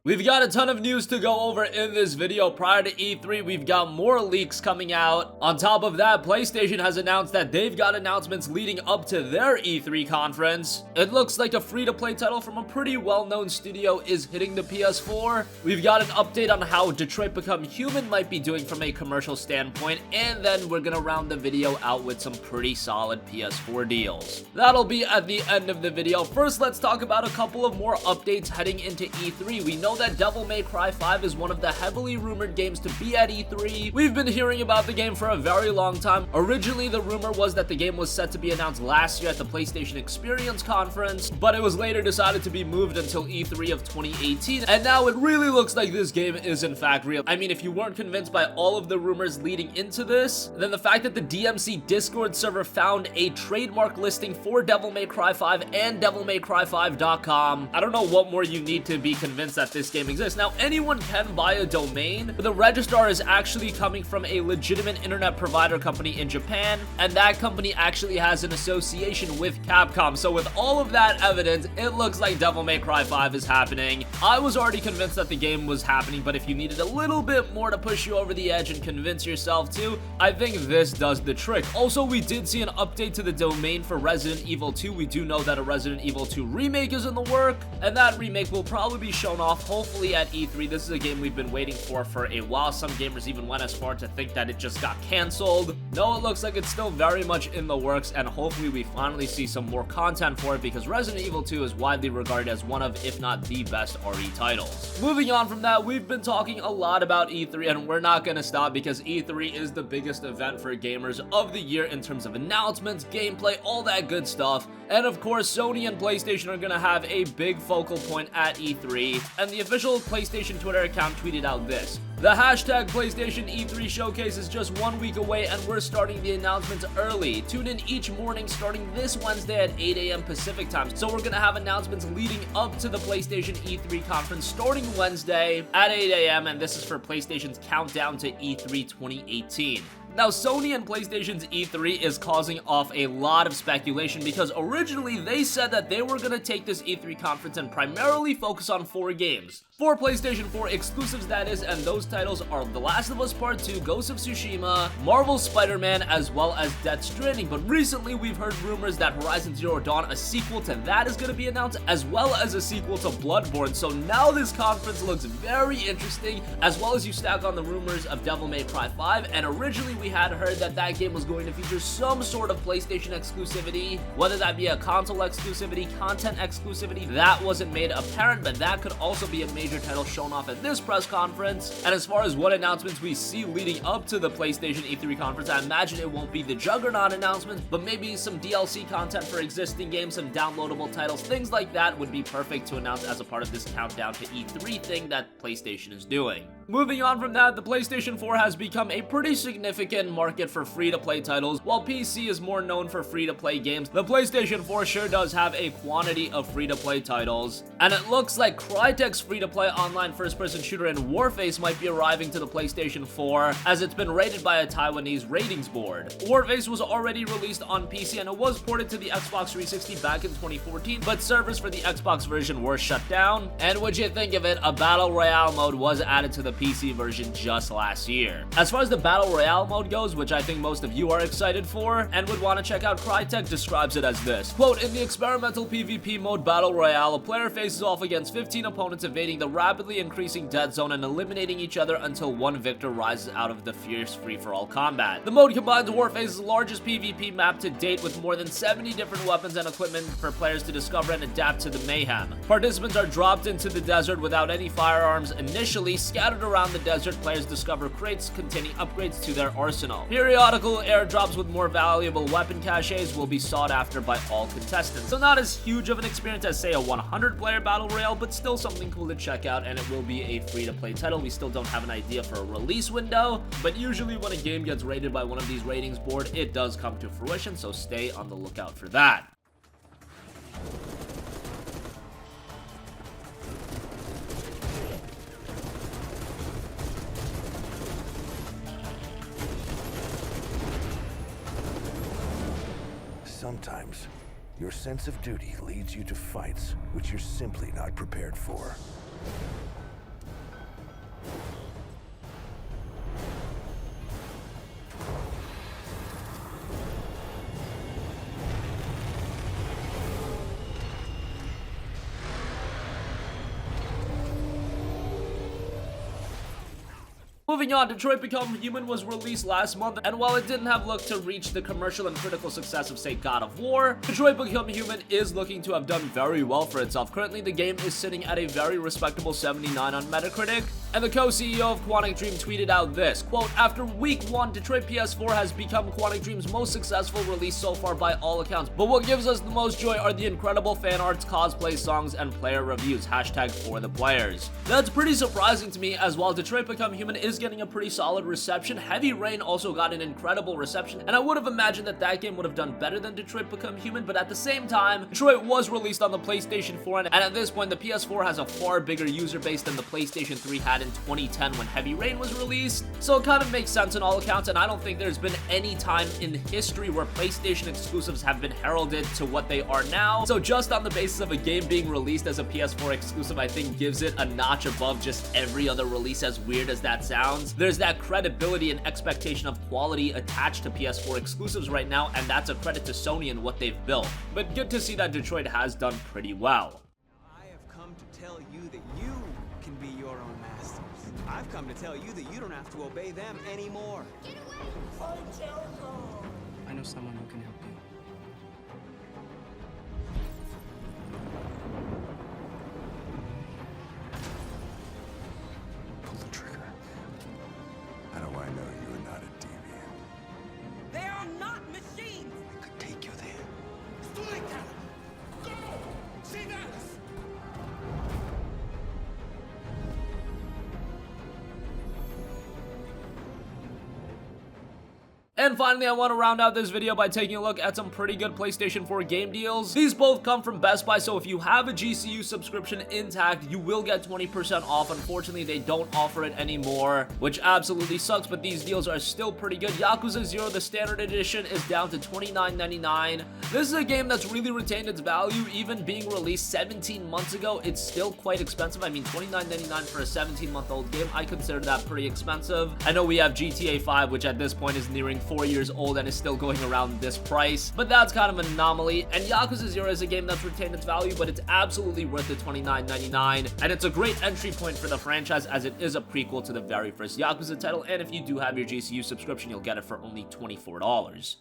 We've got a ton of news to go over in this video. Prior to E3, we've got more leaks coming out. On top of that, PlayStation has announced that they've got announcements leading up to their E3 conference. It looks like a free-to-play title from a pretty well-known studio is hitting the PS4. We've got an update on how Detroit Become Human might be doing from a commercial standpoint, and then we're gonna round the video out with some pretty solid PS4 deals. That'll be at the end of the video. First, let's talk about a couple of more updates heading into E3. We know that Devil May Cry 5 is one of the heavily rumored games to be at E3. We've been hearing about the game for a very long time. Originally, the rumor was that the game was set to be announced last year at the PlayStation Experience Conference, but it was later decided to be moved until E3 of 2018, and now it really looks like this game is in fact real. I mean, if you weren't convinced by all of the rumors leading into this, then the fact that the DMC Discord server found a trademark listing for Devil May Cry 5 and DevilMayCry5.com, I don't know what more you need to be convinced that this game exists. Now, anyone can buy a domain, but the registrar is actually coming from a legitimate internet provider company in Japan, and that company actually has an association with Capcom. So with all of that evidence, it looks like Devil May Cry 5 is happening. I was already convinced that the game was happening, but if you needed a little bit more to push you over the edge and convince yourself to, I think this does the trick. Also, we did see an update to the domain for Resident Evil 2. We do know that a Resident Evil 2 remake is in the work, and that remake will probably be shown off hopefully at E3. This is a game we've been waiting for a while. Some gamers even went as far to think that it just got canceled. No, it looks like it's still very much in the works, and hopefully we finally see some more content for it, because Resident Evil 2 is widely regarded as one of, if not the best RE titles. Moving on from that, we've been talking a lot about E3, and we're not gonna stop because E3 is the biggest event for gamers of the year in terms of announcements, gameplay, all that good stuff. And of course, Sony and PlayStation are gonna have a big focal point at E3, and the official PlayStation Twitter account tweeted out this: "The hashtag PlayStation E3 showcase is just 1 week away, and we're starting the announcements early. Tune in each morning starting this Wednesday at 8 a.m. Pacific time." So we're gonna have announcements leading up to the PlayStation E3 conference starting Wednesday at 8 a.m. and this is for PlayStation's countdown to E3 2018. Now, Sony and PlayStation's E3 is causing off a lot of speculation because originally they said that they were going to take this E3 conference and primarily focus on 4 games. 4 PlayStation 4 exclusives, that is, and those titles are The Last of Us Part 2, Ghost of Tsushima, Marvel's Spider-Man, as well as Death Stranding. But recently we've heard rumors that Horizon Zero Dawn, a sequel to that, is going to be announced, as well as a sequel to Bloodborne. So now this conference looks very interesting, as well as you stack on the rumors of Devil May Cry 5, and originally we had heard that that game was going to feature some sort of PlayStation exclusivity, whether that be a console exclusivity, content exclusivity. That wasn't made apparent, but that could also be a major title shown off at this press conference. And as far as what announcements we see leading up to the PlayStation E3 conference, I imagine it won't be the Juggernaut announcements, but maybe some DLC content for existing games, some downloadable titles, things like that would be perfect to announce as a part of this countdown to E3 thing that PlayStation is doing. Moving on from that, the PlayStation 4 has become a pretty significant market for free-to-play titles. While PC is more known for free-to-play games, the PlayStation 4 sure does have a quantity of free-to-play titles. And it looks like Crytek's free-to-play online first-person shooter in Warface might be arriving to the PlayStation 4, as it's been rated by a Taiwanese ratings board. Warface was already released on PC and it was ported to the Xbox 360 back in 2014, but servers for the Xbox version were shut down. And would you think of it, a Battle Royale mode was added to the PC version just last year. As far as the Battle Royale mode goes, which I think most of you are excited for and would want to check out, Crytek describes it as this, quote, "In the experimental PvP mode Battle Royale, a player faces off against 15 opponents, evading the rapidly increasing death zone and eliminating each other until one victor rises out of the fierce free-for-all combat. The mode combines Warface's largest PvP map to date with more than 70 different weapons and equipment for players to discover and adapt to the mayhem. Participants are dropped into the desert without any firearms initially. Scattered around the desert, players discover crates containing upgrades to their arsenal. Periodical airdrops with more valuable weapon caches will be sought after by all contestants." So not as huge of an experience as, say, a 100-player Battle Royale, but still something cool to check out, and it will be a free-to-play title. We still don't have an idea for a release window, but usually when a game gets rated by one of these ratings boards, it does come to fruition, so stay on the lookout for that. Sometimes, your sense of duty leads you to fights which you're simply not prepared for. Moving on, Detroit Become Human was released last month, and while it didn't have looked to reach the commercial and critical success of, say, God of War, Detroit Become Human is looking to have done very well for itself. Currently, the game is sitting at a very respectable 79 on Metacritic, and the co-CEO of Quantic Dream tweeted out this, quote, "After week 1, Detroit PS4 has become Quantic Dream's most successful release so far by all accounts, but what gives us the most joy are the incredible fan arts, cosplay, songs, and player reviews, hashtag for the players." That's pretty surprising to me, as while Detroit Become Human is getting a pretty solid reception, Heavy Rain also got an incredible reception, and I would have imagined that that game would have done better than Detroit Become Human, but at the same time, Detroit was released on the PlayStation 4, and at this point, the PS4 has a far bigger user base than the PlayStation 3 had in 2010 when Heavy Rain was released, so it kind of makes sense in all accounts, and I don't think there's been any time in history where PlayStation exclusives have been heralded to what they are now, so just on the basis of a game being released as a PS4 exclusive, I think gives it a notch above just every other release, as weird as that sounds. There's that credibility and expectation of quality attached to PS4 exclusives right now, and that's a credit to Sony and what they've built. But good to see that Detroit has done pretty well. I have come to tell you that you can be your own masters. I've come to tell you that you don't have to obey them anymore. Get away! Fight Jericho! I know someone who can help you. Pull the trigger. How do I know you are not a deviant? They are not machines! I could take you there. It's too late, Canada! Go! See that! And finally, I want to round out this video by taking a look at some pretty good PlayStation 4 game deals. These both come from Best Buy, so if you have a GCU subscription intact, you will get 20% off. Unfortunately, they don't offer it anymore, which absolutely sucks, but these deals are still pretty good. Yakuza 0, the standard edition, is down to $29.99. This is a game that's really retained its value, even being released 17 months ago. It's still quite expensive. I mean, $29.99 for a 17-month-old game, I consider that pretty expensive. I know we have GTA 5, which at this point is nearing 4 years old and is still going around this price, but that's kind of an anomaly. And Yakuza 0 is a game that's retained its value, but it's absolutely worth the $29.99, and it's a great entry point for the franchise as it is a prequel to the very first Yakuza title, and if you do have your GCU subscription, you'll get it for only $24.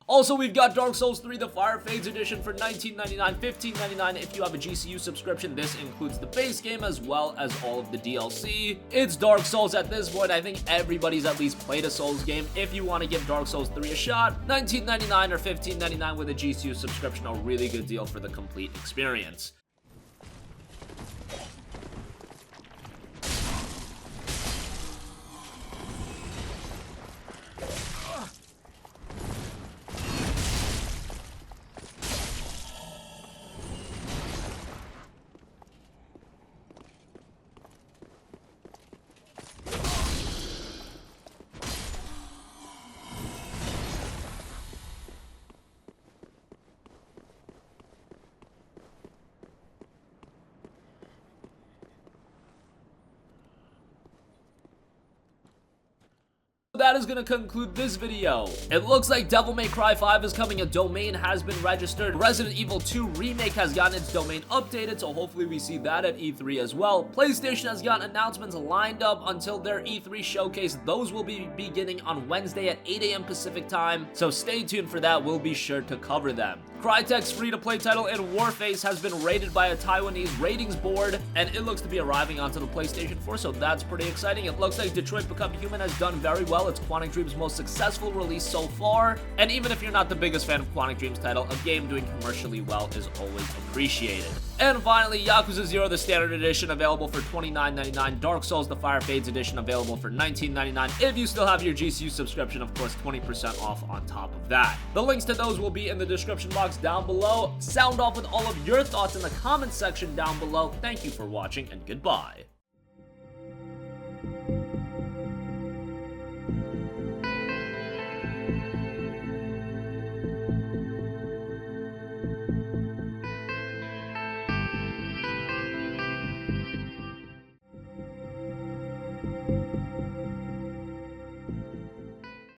Also, we've got Dark Souls 3, the Fire Fades edition for $19.99, $15.99 if you have a GCU subscription. This includes the base game as well as all of the DLC. It's Dark Souls at this point. I think everybody's at least played a Souls game. If you want to give Dark Souls 3 a shot, $19.99 or $15.99 with a GCU subscription, a really good deal for the complete experience. That is going to conclude this video. It looks like Devil May Cry 5 is coming. A domain has been registered. Resident Evil 2 Remake has gotten its domain updated, so hopefully we see that at E3 as well. PlayStation has got announcements lined up until their E3 showcase. Those will be beginning on Wednesday at 8 a.m. Pacific time, so stay tuned for that. We'll be sure to cover them. Crytek's free-to-play title in Warface has been rated by a Taiwanese ratings board, and it looks to be arriving onto the PlayStation 4, so that's pretty exciting. It looks like Detroit Become Human has done very well. It's Quantic Dream's most successful release so far, and even if you're not the biggest fan of Quantic Dream's title, a game doing commercially well is always appreciated. And finally, Yakuza 0 the Standard Edition available for $29.99. Dark Souls the Fire Fades Edition available for $19.99. If you still have your GCU subscription, of course, 20% off on top of that. The links to those will be in the description box down below. Sound off with all of your thoughts in the comment section down below. Thank you for watching, and goodbye.